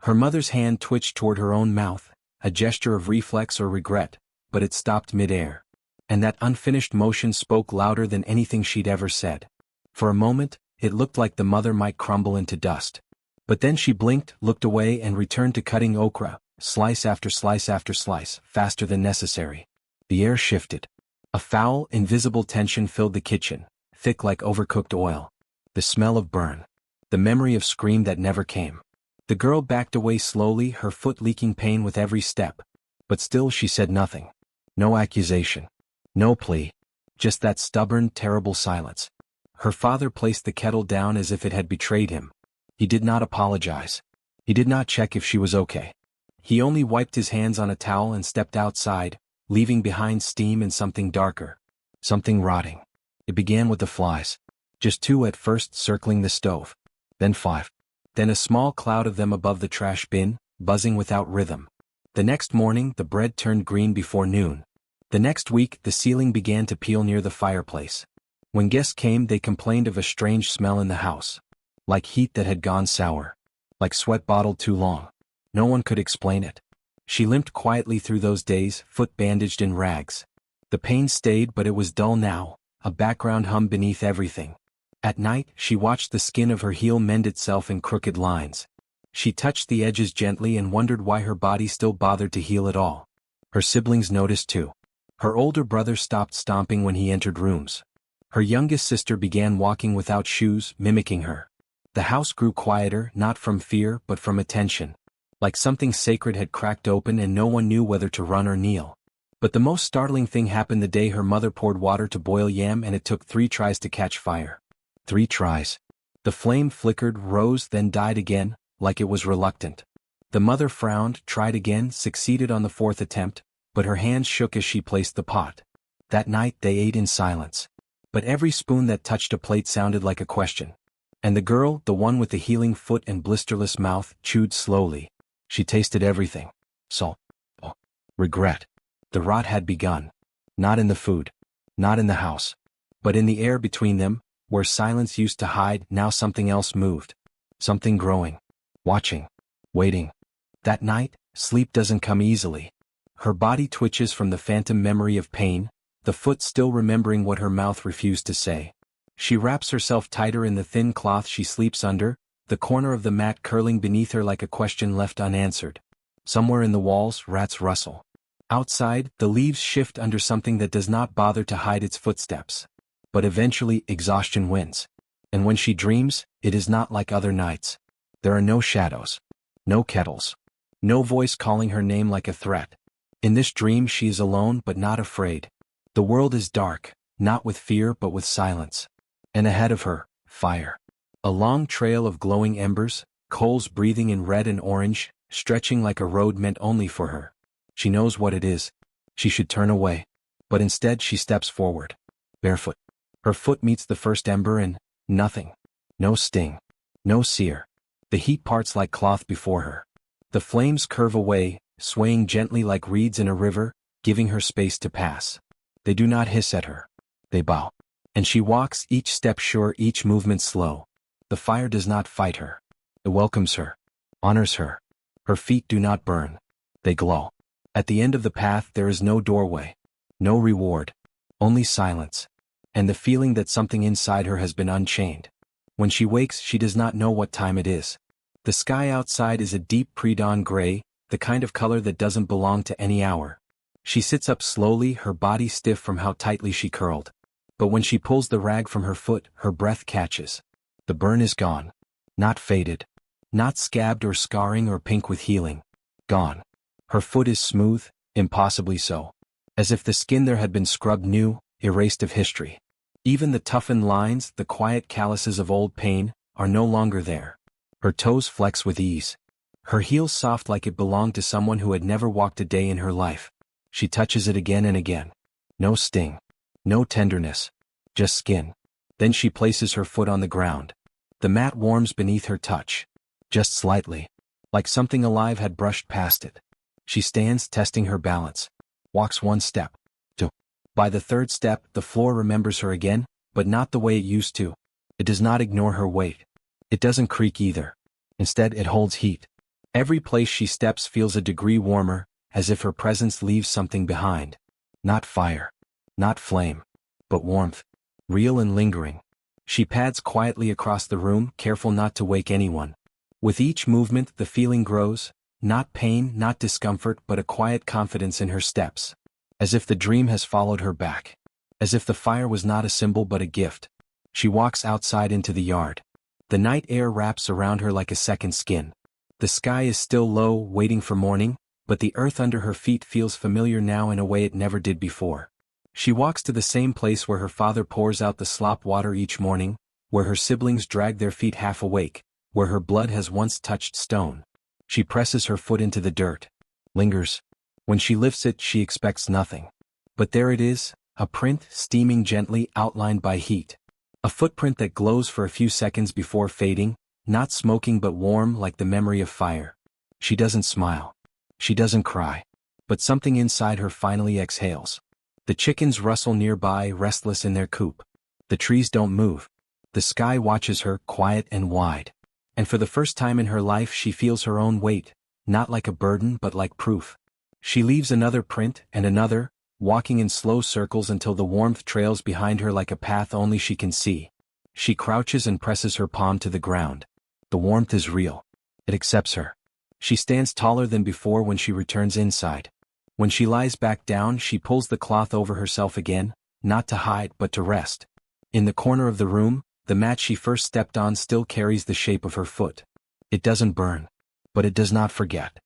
Her mother's hand twitched toward her own mouth, a gesture of reflex or regret, but it stopped mid-air. And that unfinished motion spoke louder than anything she'd ever said. For a moment, it looked like the mother might crumble into dust. But then she blinked, looked away and returned to cutting okra, slice after slice after slice, faster than necessary. The air shifted. A foul, invisible tension filled the kitchen, thick like overcooked oil. The smell of burn. The memory of scream that never came. The girl backed away slowly, her foot leaking pain with every step. But still she said nothing. No accusation. No plea. Just that stubborn, terrible silence. Her father placed the kettle down as if it had betrayed him. He did not apologize. He did not check if she was okay. He only wiped his hands on a towel and stepped outside, leaving behind steam and something darker. Something rotting. It began with the flies. Just 2 at first circling the stove. Then 5. Then a small cloud of them above the trash bin, buzzing without rhythm. The next morning the bread turned green before noon. The next week the ceiling began to peel near the fireplace. When guests came they complained of a strange smell in the house. Like heat that had gone sour. Like sweat bottled too long. No one could explain it. She limped quietly through those days, foot bandaged in rags. The pain stayed but it was dull now, a background hum beneath everything. At night she watched the skin of her heel mend itself in crooked lines. She touched the edges gently and wondered why her body still bothered to heal at all. Her siblings noticed too. Her older brother stopped stomping when he entered rooms. Her youngest sister began walking without shoes, mimicking her. The house grew quieter, not from fear but from attention. Like something sacred had cracked open and no one knew whether to run or kneel. But the most startling thing happened the day her mother poured water to boil yam and it took 3 tries to catch fire. 3 tries. The flame flickered, rose, then died again, like it was reluctant. The mother frowned, tried again, succeeded on the 4th attempt, but her hands shook as she placed the pot. That night they ate in silence. But every spoon that touched a plate sounded like a question. And the girl, the one with the healing foot and blisterless mouth, chewed slowly. She tasted everything. Salt. Oh. Regret. The rot had begun. Not in the food. Not in the house. But in the air between them, where silence used to hide, now something else moved. Something growing. Watching. Waiting. That night, sleep doesn't come easily. Her body twitches from the phantom memory of pain, the foot still remembering what her mouth refused to say. She wraps herself tighter in the thin cloth she sleeps under, the corner of the mat curling beneath her like a question left unanswered. Somewhere in the walls, rats rustle. Outside, the leaves shift under something that does not bother to hide its footsteps. But eventually, exhaustion wins. And when she dreams, it is not like other nights. There are no shadows. No kettles. No voice calling her name like a threat. In this dream she is alone but not afraid. The world is dark, not with fear but with silence. And ahead of her, fire. A long trail of glowing embers, coals breathing in red and orange, stretching like a road meant only for her. She knows what it is. She should turn away. But instead she steps forward. Barefoot. Her foot meets the first ember and nothing. No sting. No sear. The heat parts like cloth before her. The flames curve away, swaying gently like reeds in a river, giving her space to pass. They do not hiss at her. They bow. And she walks, each step sure, each movement slow. The fire does not fight her. It welcomes her. Honors her. Her feet do not burn. They glow. At the end of the path there is no doorway. No reward. Only silence. And the feeling that something inside her has been unchained. When she wakes she does not know what time it is. The sky outside is a deep pre-dawn gray, the kind of color that doesn't belong to any hour. She sits up slowly, her body stiff from how tightly she curled. But when she pulls the rag from her foot, her breath catches. The burn is gone. Not faded. Not scabbed or scarring or pink with healing. Gone. Her foot is smooth, impossibly so. As if the skin there had been scrubbed new, erased of history. Even the toughened lines, the quiet calluses of old pain, are no longer there. Her toes flex with ease. Her heels soft like it belonged to someone who had never walked a day in her life. She touches it again and again. No sting. No tenderness. Just skin. Then she places her foot on the ground. The mat warms beneath her touch. Just slightly. Like something alive had brushed past it. She stands testing her balance. Walks one step. Two. By the third step, the floor remembers her again, but not the way it used to. It does not ignore her weight. It doesn't creak either. Instead, it holds heat. Every place she steps feels a degree warmer, as if her presence leaves something behind. Not fire. Not flame. But warmth. Real and lingering. She pads quietly across the room, careful not to wake anyone. With each movement, the feeling grows, not pain, not discomfort, but a quiet confidence in her steps. As if the dream has followed her back. As if the fire was not a symbol but a gift. She walks outside into the yard. The night air wraps around her like a second skin. The sky is still low, waiting for morning, but the earth under her feet feels familiar now in a way it never did before. She walks to the same place where her father pours out the slop water each morning, where her siblings drag their feet half awake, where her blood has once touched stone. She presses her foot into the dirt. Lingers. When she lifts it, she expects nothing. But there it is, a print steaming gently, outlined by heat. A footprint that glows for a few seconds before fading, not smoking but warm like the memory of fire. She doesn't smile. She doesn't cry. But something inside her finally exhales. The chickens rustle nearby, restless in their coop. The trees don't move. The sky watches her, quiet and wide. And for the first time in her life she feels her own weight, not like a burden but like proof. She leaves another print and another, walking in slow circles until the warmth trails behind her like a path only she can see. She crouches and presses her palm to the ground. The warmth is real. It accepts her. She stands taller than before when she returns inside. When she lies back down, she pulls the cloth over herself again, not to hide but to rest. In the corner of the room, the mat she first stepped on still carries the shape of her foot. It doesn't burn. But it does not forget.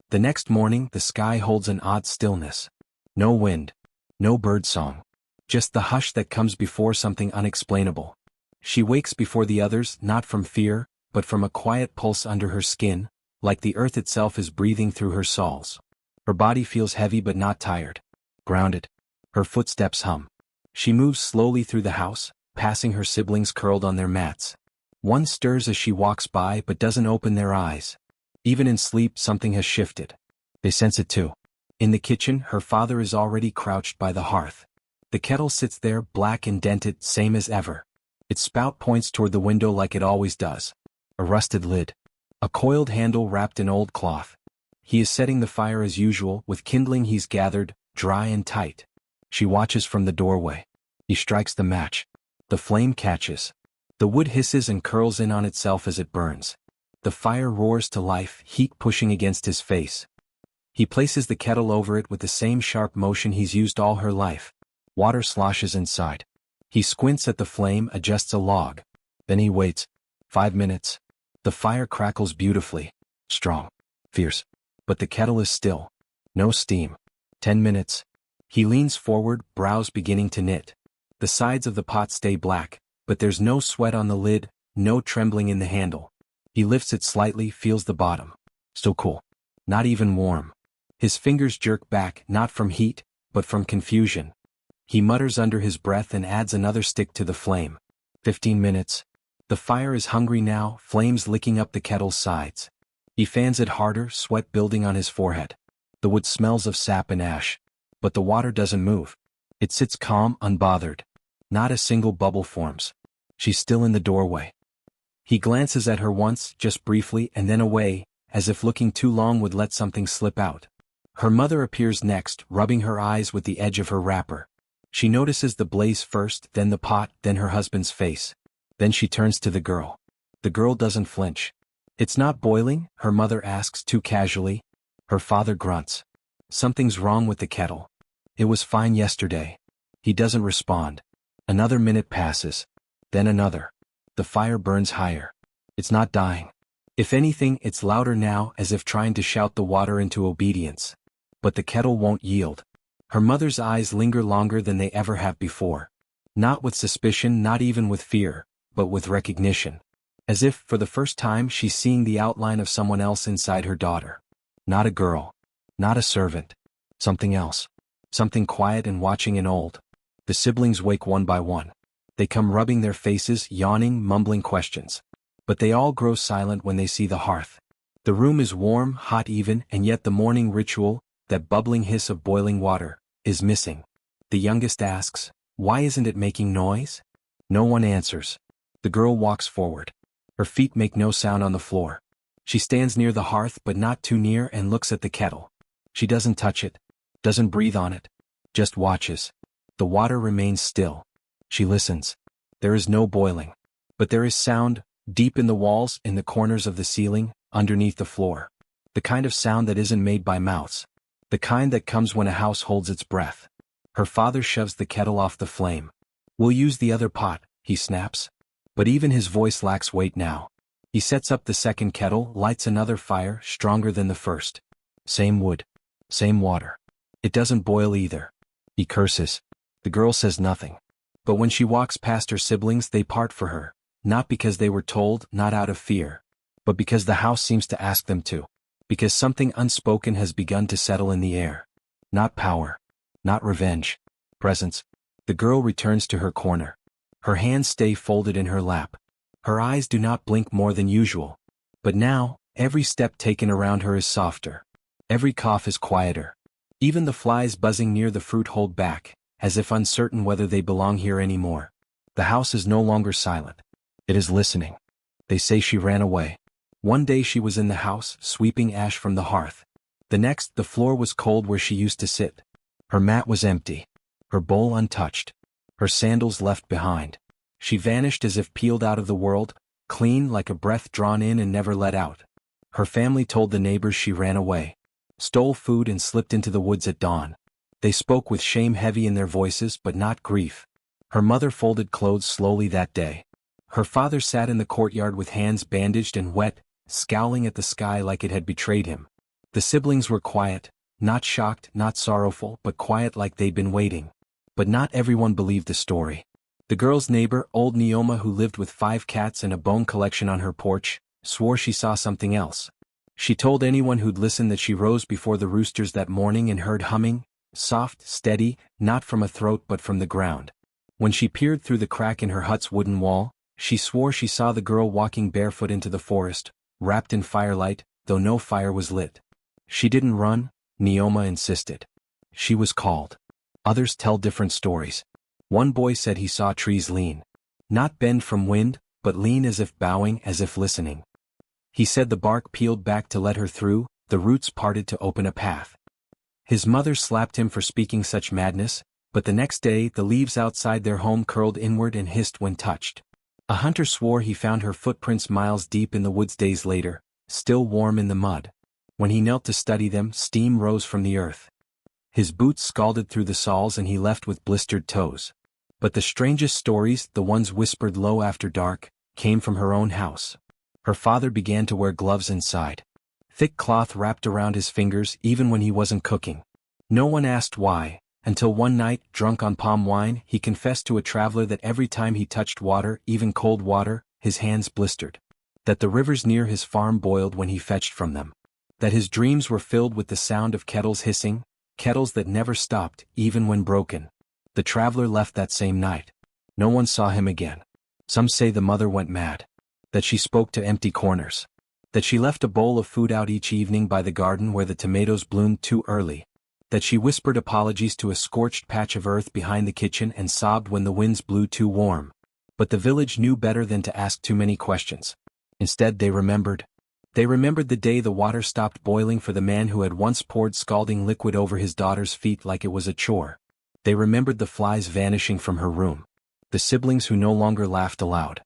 The next morning, the sky holds an odd stillness. No wind. No birdsong. Just the hush that comes before something unexplainable. She wakes before the others, not from fear, but from a quiet pulse under her skin, like the earth itself is breathing through her soles. Her body feels heavy but not tired. Grounded. Her footsteps hum. She moves slowly through the house, passing her siblings curled on their mats. One stirs as she walks by but doesn't open their eyes. Even in sleep, something has shifted. They sense it too. In the kitchen, her father is already crouched by the hearth. The kettle sits there, black and dented, same as ever. Its spout points toward the window like it always does. A rusted lid. A coiled handle wrapped in old cloth. He is setting the fire as usual, with kindling he's gathered, dry and tight. She watches from the doorway. He strikes the match. The flame catches. The wood hisses and curls in on itself as it burns. The fire roars to life, heat pushing against his face. He places the kettle over it with the same sharp motion he's used all her life. Water sloshes inside. He squints at the flame, adjusts a log. Then he waits. 5 minutes. The fire crackles beautifully. Strong. Fierce. But the kettle is still. No steam. 10 minutes. He leans forward, brows beginning to knit. The sides of the pot stay black, but there's no sweat on the lid, no trembling in the handle. He lifts it slightly, feels the bottom. Still cool. Not even warm. His fingers jerk back, not from heat, but from confusion. He mutters under his breath and adds another stick to the flame. 15 minutes. The fire is hungry now, flames licking up the kettle's sides. He fans it harder, sweat building on his forehead. The wood smells of sap and ash. But the water doesn't move. It sits calm, unbothered. Not a single bubble forms. She's still in the doorway. He glances at her once, just briefly, and then away, as if looking too long would let something slip out. Her mother appears next, rubbing her eyes with the edge of her wrapper. She notices the blaze first, then the pot, then her husband's face. Then she turns to the girl. The girl doesn't flinch. "It's not boiling?" her mother asks too casually. Her father grunts. Something's wrong with the kettle. "It was fine yesterday." He doesn't respond. Another minute passes. Then another. The fire burns higher. It's not dying. If anything, it's louder now, as if trying to shout the water into obedience. But the kettle won't yield. Her mother's eyes linger longer than they ever have before. Not with suspicion, not even with fear, but with recognition. As if, for the first time, she's seeing the outline of someone else inside her daughter. Not a girl. Not a servant. Something else. Something quiet and watching and old. The siblings wake one by one. They come rubbing their faces, yawning, mumbling questions. But they all grow silent when they see the hearth. The room is warm, hot even, and yet the morning ritual, that bubbling hiss of boiling water, is missing. The youngest asks, "Why isn't it making noise?" No one answers. The girl walks forward. Her feet make no sound on the floor. She stands near the hearth but not too near and looks at the kettle. She doesn't touch it, doesn't breathe on it, just watches. The water remains still. She listens. There is no boiling. But there is sound, deep in the walls, in the corners of the ceiling, underneath the floor. The kind of sound that isn't made by mouths. The kind that comes when a house holds its breath. Her father shoves the kettle off the flame. "We'll use the other pot," he snaps. But even his voice lacks weight now. He sets up the second kettle, lights another fire, stronger than the first. Same wood. Same water. It doesn't boil either. He curses. The girl says nothing. But when she walks past her siblings, they part for her. Not because they were told, not out of fear. But because the house seems to ask them to. Because something unspoken has begun to settle in the air. Not power. Not revenge. Presence. The girl returns to her corner. Her hands stay folded in her lap. Her eyes do not blink more than usual. But now, every step taken around her is softer. Every cough is quieter. Even the flies buzzing near the fruit hold back, as if uncertain whether they belong here anymore. The house is no longer silent. It is listening. They say she ran away. One day she was in the house, sweeping ash from the hearth. The next, the floor was cold where she used to sit. Her mat was empty. Her bowl untouched. Her sandals left behind. She vanished as if peeled out of the world, clean like a breath drawn in and never let out. Her family told the neighbors she ran away. Stole food and slipped into the woods at dawn. They spoke with shame heavy in their voices but not grief. Her mother folded clothes slowly that day. Her father sat in the courtyard with hands bandaged and wet, scowling at the sky like it had betrayed him. The siblings were quiet, not shocked, not sorrowful, but quiet like they'd been waiting. But not everyone believed the story. The girl's neighbor, old Leone, who lived with 5 cats and a bone collection on her porch, swore she saw something else. She told anyone who'd listen that she rose before the roosters that morning and heard humming, soft, steady, not from a throat but from the ground. When she peered through the crack in her hut's wooden wall, she swore she saw the girl walking barefoot into the forest, wrapped in firelight, though no fire was lit. She didn't run, Leone insisted. She was called. Others tell different stories. One boy said he saw trees lean. Not bend from wind, but lean as if bowing, as if listening. He said the bark peeled back to let her through, the roots parted to open a path. His mother slapped him for speaking such madness, but the next day the leaves outside their home curled inward and hissed when touched. A hunter swore he found her footprints miles deep in the woods days later, still warm in the mud. When he knelt to study them, steam rose from the earth. His boots scalded through the soles and he left with blistered toes. But the strangest stories, the ones whispered low after dark, came from her own house. Her father began to wear gloves inside. Thick cloth wrapped around his fingers even when he wasn't cooking. No one asked why, until one night, drunk on palm wine, he confessed to a traveler that every time he touched water, even cold water, his hands blistered. That the rivers near his farm boiled when he fetched from them. That his dreams were filled with the sound of kettles hissing, kettles that never stopped, even when broken. The traveler left that same night. No one saw him again. Some say the mother went mad. That she spoke to empty corners. That she left a bowl of food out each evening by the garden where the tomatoes bloomed too early. That she whispered apologies to a scorched patch of earth behind the kitchen and sobbed when the winds blew too warm. But the village knew better than to ask too many questions. Instead they remembered. They remembered the day the water stopped boiling for the man who had once poured scalding liquid over his daughter's feet like it was a chore. They remembered the flies vanishing from her room. The siblings who no longer laughed aloud.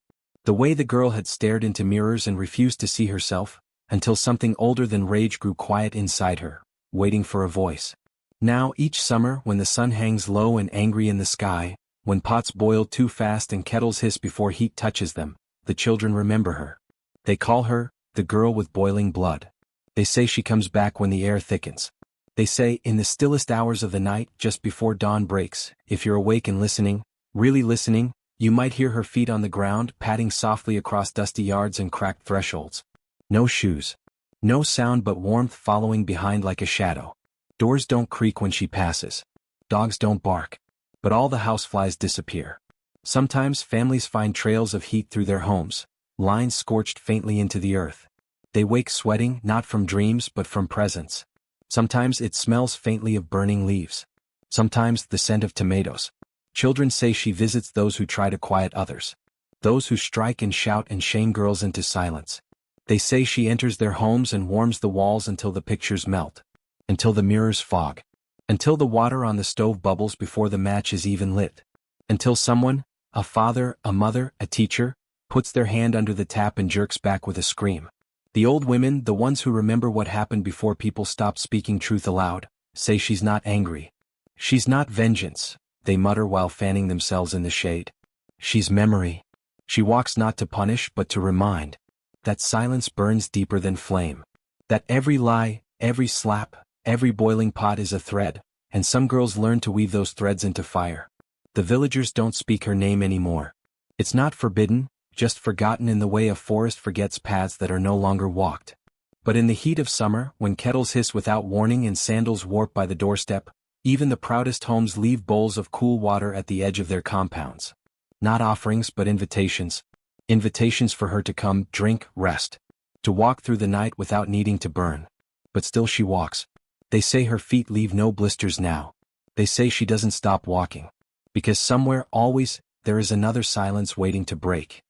The way the girl had stared into mirrors and refused to see herself, until something older than rage grew quiet inside her, waiting for a voice. Now each summer when the sun hangs low and angry in the sky, when pots boil too fast and kettles hiss before heat touches them, the children remember her. They call her, the girl with boiling blood. They say she comes back when the air thickens. They say, in the stillest hours of the night, just before dawn breaks, if you're awake and listening, really listening, you might hear her feet on the ground, padding softly across dusty yards and cracked thresholds. No shoes. No sound but warmth following behind like a shadow. Doors don't creak when she passes. Dogs don't bark. But all the houseflies disappear. Sometimes families find trails of heat through their homes, lines scorched faintly into the earth. They wake sweating, not from dreams but from presence. Sometimes it smells faintly of burning leaves. Sometimes the scent of tomatoes. Children say she visits those who try to quiet others. Those who strike and shout and shame girls into silence. They say she enters their homes and warms the walls until the pictures melt. Until the mirrors fog. Until the water on the stove bubbles before the match is even lit. Until someone, a father, a mother, a teacher, puts their hand under the tap and jerks back with a scream. The old women, the ones who remember what happened before people stopped speaking truth aloud, say she's not angry. She's not vengeance, they mutter while fanning themselves in the shade. She's memory. She walks not to punish but to remind. That silence burns deeper than flame. That every lie, every slap, every boiling pot is a thread, and some girls learn to weave those threads into fire. The villagers don't speak her name anymore. It's not forbidden, just forgotten in the way a forest forgets paths that are no longer walked. But in the heat of summer, when kettles hiss without warning and sandals warp by the doorstep, even the proudest homes leave bowls of cool water at the edge of their compounds. Not offerings but invitations. Invitations for her to come, drink, rest. To walk through the night without needing to burn. But still she walks. They say her feet leave no blisters now. They say she doesn't stop walking. Because somewhere, always, there is another silence waiting to break.